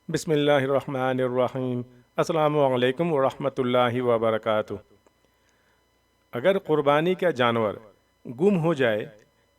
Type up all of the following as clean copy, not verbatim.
بسم اللہ الرحمن الرحیم۔ السلام علیکم ورحمۃ اللہ وبرکاتہ۔ اگر قربانی کا جانور گم ہو جائے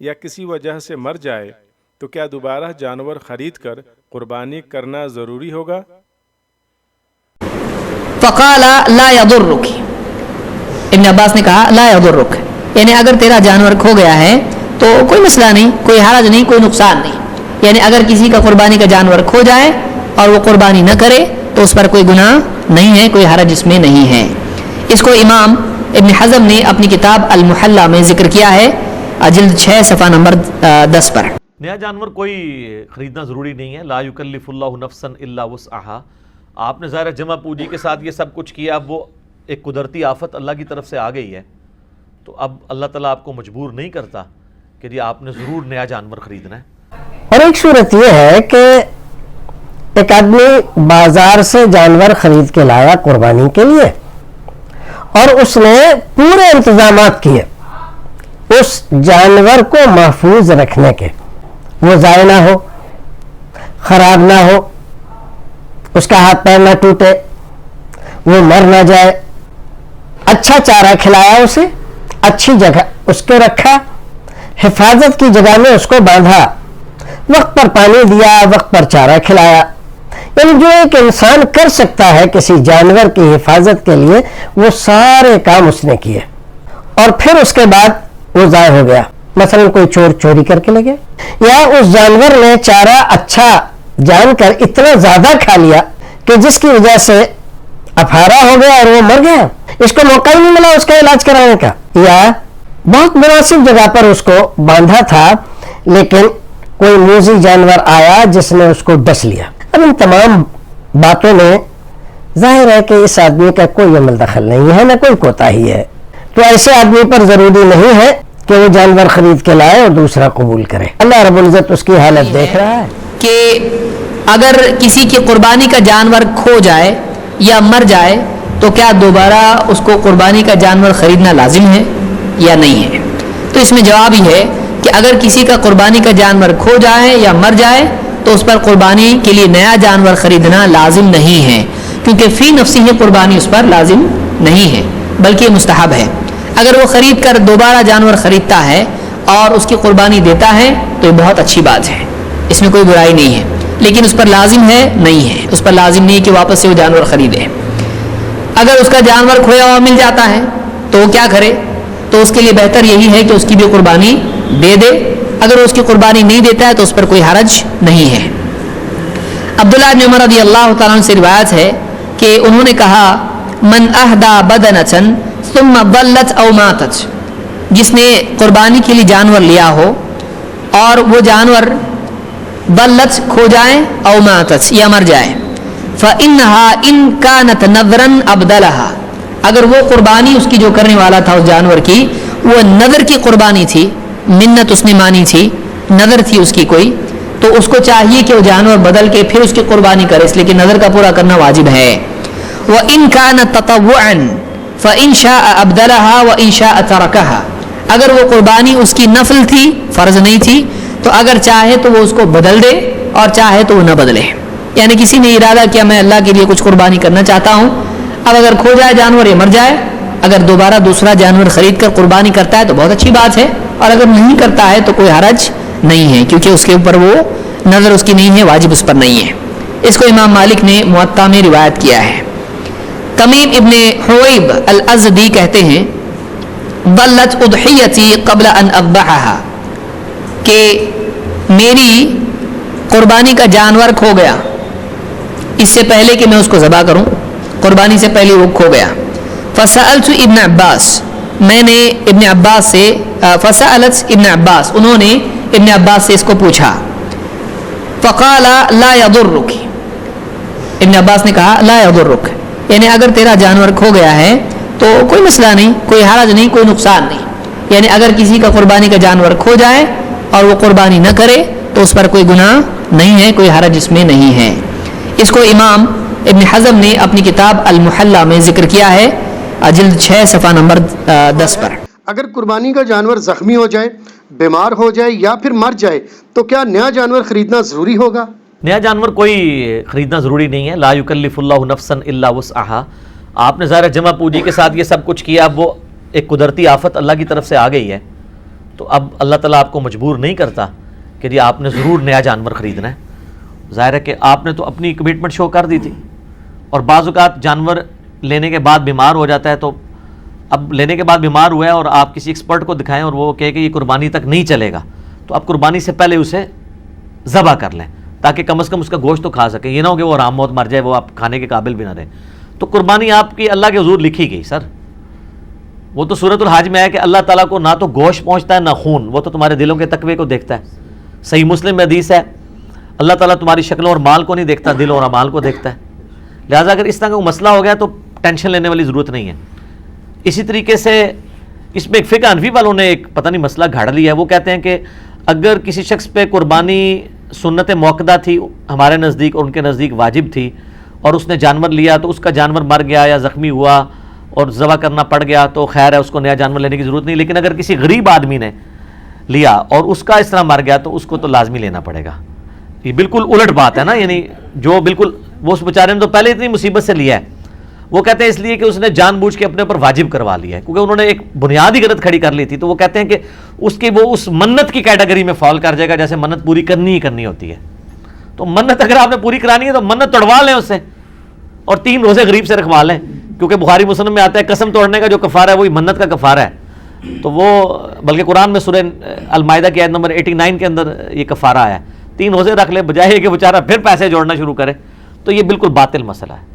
یا کسی وجہ سے مر جائے تو کیا دوبارہ جانور خرید کر قربانی کرنا ضروری ہوگا؟ فقال لا يضرك، ابن عباس نے کہا لا يضرك، یعنی اگر تیرا جانور کھو گیا ہے تو کوئی مسئلہ نہیں، کوئی حرج نہیں، کوئی نقصان نہیں۔ یعنی اگر کسی کا قربانی کا جانور کھو جائے اور وہ قربانی نہ کرے تو اس پر کوئی گناہ نہیں ہے، کوئی حرج اس میں نہیں ہے۔ اس کو امام ابن حزم نے اپنی کتاب المحلہ میں ذکر کیا ہے، جلد 6 صفحہ نمبر 10 پر۔ نیا جانور کوئی خریدنا ضروری نہیں ہے، لا یکلف اللہ نفسا الا وسعہا۔ آپ نے ظاہر جمع پوجی کے ساتھ یہ سب کچھ کیا، اب وہ ایک قدرتی آفت اللہ کی طرف سے آ گئی ہے تو اب اللہ تعالیٰ آپ کو مجبور نہیں کرتا کہ جی آپ نے ضرور نیا جانور خریدنا ہے۔ اور ایک صورت یہ ہے کہ ایک آدمی بازار سے جانور خرید کے لایا قربانی کے لیے اور اس نے پورے انتظامات کیے اس جانور کو محفوظ رکھنے کے، وہ ضائع نہ ہو، خراب نہ ہو، اس کا ہاتھ پیر نہ ٹوٹے، وہ مر نہ جائے۔ اچھا چارہ کھلایا، اسے اچھی جگہ اس کو رکھا، حفاظت کی جگہ میں اس کو باندھا، وقت پر پانی دیا، وقت پر چارہ کھلایا۔ یعنی جو ایک انسان کر سکتا ہے کسی جانور کی حفاظت کے لیے وہ سارے کام اس نے کیے، اور پھر اس کے بعد وہ ضائع ہو گیا، مثلا کوئی چور چوری کر کے لے گیا، یا اس جانور نے چارہ اچھا جان کر اتنا زیادہ کھا لیا کہ جس کی وجہ سے افارا ہو گیا اور وہ مر گیا، اس کو موقع ہی نہیں ملا اس کا علاج کرانے کا، یا بہت مناسب جگہ پر اس کو باندھا تھا لیکن کوئی موذی جانور آیا جس نے اس کو ڈس لیا۔ اب ان تمام باتوں میں ظاہر ہے کہ اس آدمی کا کوئی عمل دخل نہیں ہے، نہ کوئی کوتاہی ہے، تو ایسے آدمی پر ضروری نہیں ہے کہ وہ جانور خرید کے لائے اور دوسرا قبول کرے۔ اللہ رب العزت اس کی حالت دیکھ رہا ہے کہ اگر کسی کی قربانی کا جانور کھو جائے یا مر جائے تو کیا دوبارہ اس کو قربانی کا جانور خریدنا لازم ہے یا نہیں ہے؟ تو اس میں جواب یہ ہے کہ اگر کسی کا قربانی کا جانور کھو جائے یا مر جائے تو اس پر قربانی کے لیے نیا جانور خریدنا لازم نہیں ہے، کیونکہ فی نفسی ہی قربانی اس پر لازم نہیں ہے بلکہ مستحب ہے۔ اگر وہ خرید کر دوبارہ جانور خریدتا ہے اور اس کی قربانی دیتا ہے تو یہ بہت اچھی بات ہے، اس میں کوئی برائی نہیں ہے، لیکن اس پر لازم ہے نہیں ہے، اس پر لازم نہیں کہ واپس سے وہ جانور خریدے۔ اگر اس کا جانور کھویا ہوا مل جاتا ہے تو وہ کیا کرے؟ تو اس کے لیے بہتر یہی ہے کہ اس کی بھی قربانی دے دے۔ اگر اس کی قربانی نہیں دیتا ہے تو اس پر کوئی حرج نہیں ہے۔ عبداللہ بن عمر رضی اللہ تعالیٰ عنہ سے روایت ہے کہ انہوں نے کہا من اہدا بدنۃ ثم ضلت او ماتت، جس نے قربانی کے لیے جانور لیا ہو اور وہ جانور ضلت کھو جائے او ماتت یا مر جائے، فإنها ان كانت نذرا ابدلها، اگر وہ قربانی اس کی جو کرنے والا تھا اس جانور کی وہ نذر کی قربانی تھی، منت اس نے مانی تھی، نذر تھی اس کی کوئی، تو اس کو چاہیے کہ وہ جانور بدل کے پھر اس کی قربانی کرے، اس لیے کہ نذر کا پورا کرنا واجب ہے۔ وَإِن كَانَ تَطَوُّعًا فَإِن شَاءَ أَبْدَلَهَا وَإِن شَاءَ تَرَكَهَا، اگر وہ قربانی اس کی نفل تھی، فرض نہیں تھی، تو اگر چاہے تو وہ اس کو بدل دے اور چاہے تو وہ نہ بدلے۔ یعنی کسی نے ارادہ کیا میں اللہ کے لیے کچھ قربانی کرنا چاہتا ہوں، اب اگر کھو جائے جانور یا مر جائے، اگر دوبارہ دوسرا جانور خرید کر قربانی کرتا ہے تو بہت اچھی بات ہے، اور اگر نہیں کرتا ہے تو کوئی حرج نہیں ہے، کیونکہ اس کے اوپر وہ نظر اس کی نہیں ہے، واجب اس پر نہیں ہے۔ اس کو امام مالک نے موطا میں روایت کیا ہے۔ تمیم ابن حویب الازدی کہتے ہیں ضلت اضحیتی قبل ان اذبحها، کہ میری قربانی کا جانور کھو گیا اس سے پہلے کہ میں اس کو ذبح کروں، قربانی سے پہلے وہ کھو گیا۔ فسألت ابن عباس، میں نے ابن عباس سے فسألت ابن عباس، انہوں نے ابن عباس سے اس کو پوچھا، فقال لا يضرك، ابن عباس نے کہا لا يضرك، یعنی اگر تیرا جانور کھو گیا ہے تو کوئی مسئلہ نہیں، کوئی حرج نہیں، کوئی نقصان نہیں۔ یعنی اگر کسی کا قربانی کا جانور کھو جائے اور وہ قربانی نہ کرے تو اس پر کوئی گناہ نہیں ہے، کوئی حرج اس میں نہیں ہے۔ اس کو امام ابن حزم نے اپنی کتاب المحلہ میں ذکر کیا ہے، جلد 6 صفحہ نمبر 10 پر۔ اگر قربانی کا جانور زخمی ہو جائے، بیمار ہو جائے یا پھر مر جائے تو کیا نیا جانور خریدنا ضروری ہوگا؟ نیا جانور کوئی خریدنا ضروری نہیں ہے. لا یکلف اللہ نفسا الا وسعها. آپ نے ظاہر جمع پوجی کے ساتھ یہ سب کچھ کیا, اب وہ ایک قدرتی آفت اللہ کی طرف سے آ گئی ہے, تو اب اللہ تعالیٰ آپ کو مجبور نہیں کرتا کہ جی آپ نے ضرور نیا جانور خریدنا ہے. ظاہر ہے کہ آپ نے تو اپنی کمٹمنٹ شو کر دی تھی, اور بعض اوقات جانور لینے کے بعد بیمار ہو جاتا ہے, تو اب لینے کے بعد بیمار ہوا ہے اور آپ کسی ایکسپرٹ کو دکھائیں اور وہ کہے کہ یہ قربانی تک نہیں چلے گا, تو آپ قربانی سے پہلے اسے ذبح کر لیں تاکہ کم از کم اس کا گوشت تو کھا سکیں. یہ نہ ہو کہ وہ آرام موت مر جائے, وہ آپ کھانے کے قابل بھی نہ رہے. تو قربانی آپ کی اللہ کے حضور لکھی گئی سر. وہ تو سورۃ الحج میں ہے کہ اللہ تعالیٰ کو نہ تو گوشت پہنچتا ہے نہ خون, وہ تو تمہارے دلوں کے تقوی کو دیکھتا ہے. صحیح مسلم میں حدیث ہے, اللہ تعالیٰ تمہاری شکلوں اور مال کو نہیں دیکھتا, دل اور اعمال کو دیکھتا ہے. لہٰذا اگر اس طرح کا کوئی مسئلہ ہو گیا تو ٹینشن لینے والی ضرورت نہیں ہے. اسی طریقے سے اس میں ایک فقہ حنفی والوں نے ایک پتہ نہیں مسئلہ گھاڑ لیا ہے. وہ کہتے ہیں کہ اگر کسی شخص پہ قربانی سنت موقدہ تھی ہمارے نزدیک اور ان کے نزدیک واجب تھی, اور اس نے جانور لیا تو اس کا جانور مر گیا یا زخمی ہوا اور ذبح کرنا پڑ گیا, تو خیر ہے, اس کو نیا جانور لینے کی ضرورت نہیں. لیکن اگر کسی غریب آدمی نے لیا اور اس کا اس طرح مر گیا تو اس کو تو لازمی لینا پڑے گا. یہ بالکل الٹ بات ہے نا, یعنی جو بالکل وہ اس بیچارے نے تو پہلے اتنی مصیبت سے لیا ہے, وہ کہتے ہیں اس لیے کہ اس نے جان بوجھ کے اپنے اوپر واجب کروا لیا ہے, کیونکہ انہوں نے ایک بنیادی غلط کھڑی کر لی تھی. تو وہ کہتے ہیں کہ اس کی وہ اس منت کی کیٹیگری میں فال کر جائے گا جیسے منت پوری کرنی ہی کرنی ہوتی ہے. تو منت اگر آپ نے پوری کرانی ہے تو منت توڑوا لیں اس سے, اور 3 روزے غریب سے رکھوا لیں, کیونکہ بخاری مسلم میں آتا ہے قسم توڑنے کا جو کفارہ ہے وہی منت کا کفارہ ہے. تو وہ بلکہ قرآن میں سورہ المائدہ کی آیت نمبر 89 کے اندر یہ کفارہ آیا ہے. 3 روزے رکھ لے بجائے کہ بیچارہ پھر پیسے جوڑنا شروع کرے. تو یہ بالکل باطل مسئلہ ہے.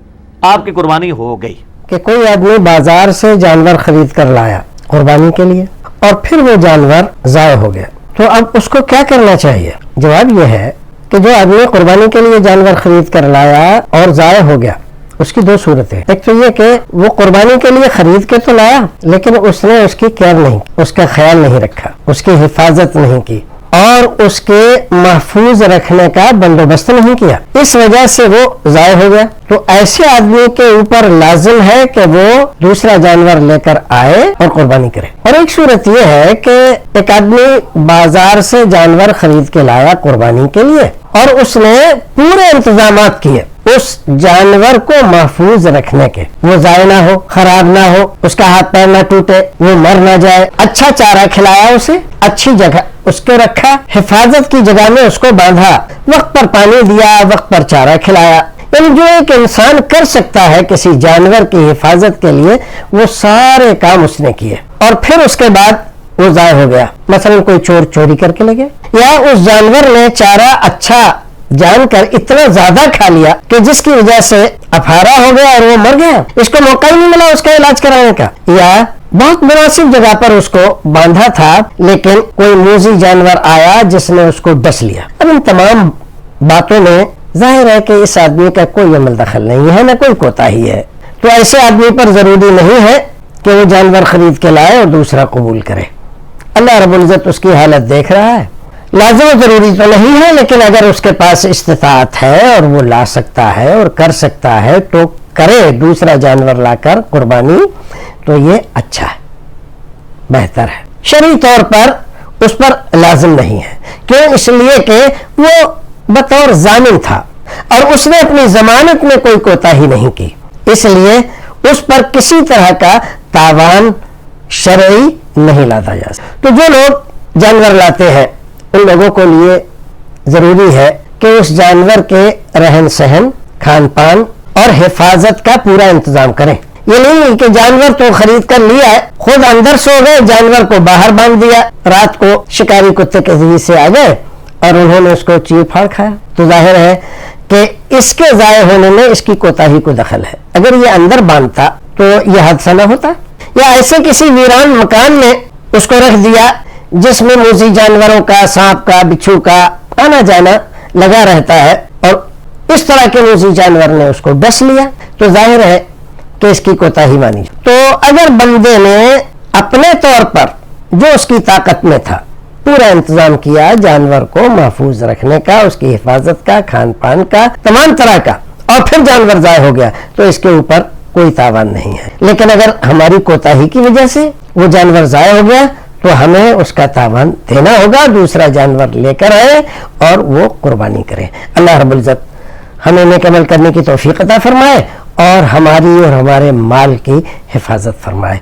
آپ کی قربانی ہو گئی. کہ کوئی آدمی بازار سے جانور خرید کر لایا قربانی کے لیے اور پھر وہ جانور ضائع ہو گیا, تو اب اس کو کیا کرنا چاہیے؟ جواب یہ ہے کہ جو آدمی قربانی کے لیے جانور خرید کر لایا اور ضائع ہو گیا, اس کی 2 صورتیں. ایک تو یہ کہ وہ قربانی کے لیے خرید کے تو لایا لیکن اس نے اس کی کیئر نہیں کی, اس کا خیال نہیں رکھا, اس کی حفاظت نہیں کی, اور اس کے محفوظ رکھنے کا بندوبست نہیں کیا, اس وجہ سے وہ ضائع ہو گیا. تو ایسے آدمی کے اوپر لازم ہے کہ وہ دوسرا جانور لے کر آئے اور قربانی کرے. اور ایک صورت یہ ہے کہ ایک آدمی بازار سے جانور خرید کے لایا قربانی کے لیے اور اس نے پورے انتظامات کیے اس جانور کو محفوظ رکھنے کے, وہ ضائع نہ ہو, خراب نہ ہو, اس کا ہاتھ پیر نہ ٹوٹے, وہ مر نہ جائے. اچھا چارہ کھلایا, اسے اچھی جگہ اس کو رکھا, حفاظت کی جگہ میں اس کو باندھا, وقت پر پانی دیا, وقت پر چارہ کھلایا. یعنی جو ایک انسان کر سکتا ہے کسی جانور کی حفاظت کے لیے وہ سارے کام اس نے کیے, اور پھر اس کے بعد وہ ضائع ہو گیا. مثلا کوئی چور چوری کر کے لے گیا, یا اس جانور نے چارہ اچھا جان کر اتنا زیادہ کھا لیا کہ جس کی وجہ سے افارہ ہو گیا اور وہ مر گیا, اس کو موقع ہی نہیں ملا اس کا علاج کرانے کا. یا بہت مناسب جگہ پر اس کو باندھا تھا لیکن کوئی موذی جانور آیا جس نے اس کو ڈس لیا. اب ان تمام باتوں میں ظاہر ہے کہ اس آدمی کا کوئی عمل دخل نہیں ہے, نہ کوئی کوتاہی ہے. تو ایسے آدمی پر ضروری نہیں ہے کہ وہ جانور خرید کے لائے اور دوسرا قبول کرے. اللہ رب العزت اس کی حالت دیکھ رہا ہے. لازم و ضروری تو نہیں ہے, لیکن اگر اس کے پاس استطاعت ہے اور وہ لا سکتا ہے اور کر سکتا ہے تو کرے دوسرا جانور لا کر قربانی, تو یہ اچھا ہے, بہتر ہے. شرعی طور پر اس پر لازم نہیں ہے. کیوں؟ اس لیے کہ وہ بطور ضامن تھا اور اس نے اپنی ضمانت میں کوئی کوتاہی نہیں کی, اس لیے اس پر کسی طرح کا تاوان شرعی نہیں لاتا جا سکتا. تو جو لوگ جانور لاتے ہیں ان لوگوں کو لیے ضروری ہے کہ اس جانور کے رہن سہن, کھان پان اور حفاظت کا پورا انتظام کریں. یہ نہیں کہ جانور تو خرید کر لیا ہے, خود اندر سو گئے, جانور کو باہر باندھ دیا, رات کو شکاری کتے کے ذریعے سے آ گئے اور انہوں نے اس کو چیر پھاڑ کھایا. تو ظاہر ہے کہ اس کے ضائع ہونے میں اس کی کوتاہی کو دخل ہے. اگر یہ اندر باندھتا تو یہ حادثہ نہ ہوتا. یا ایسے کسی ویران مکان میں اس کو رکھ دیا جس میں موذی جانوروں کا, سانپ کا, بچھو کا آنا جانا لگا رہتا ہے, اور اس طرح کے موذی جانور نے اس کو ڈس لیا, تو ظاہر ہے کہ اس کی کوتاہی مانی. تو اگر بندے نے اپنے طور پر جو اس کی طاقت میں تھا پورا انتظام کیا جانور کو محفوظ رکھنے کا, اس کی حفاظت کا, کھان پان کا, تمام طرح کا, اور پھر جانور ضائع ہو گیا, تو اس کے اوپر کوئی تاوان نہیں ہے. لیکن اگر ہماری کوتاہی کی وجہ سے وہ جانور ضائع ہو گیا تو ہمیں اس کا تاوان دینا ہوگا، دوسرا جانور لے کر آئے اور وہ قربانی کرے۔ اللہ رب العزت ہمیں نیک عمل کرنے کی توفیق عطا فرمائے اور ہماری اور ہمارے مال کی حفاظت فرمائے۔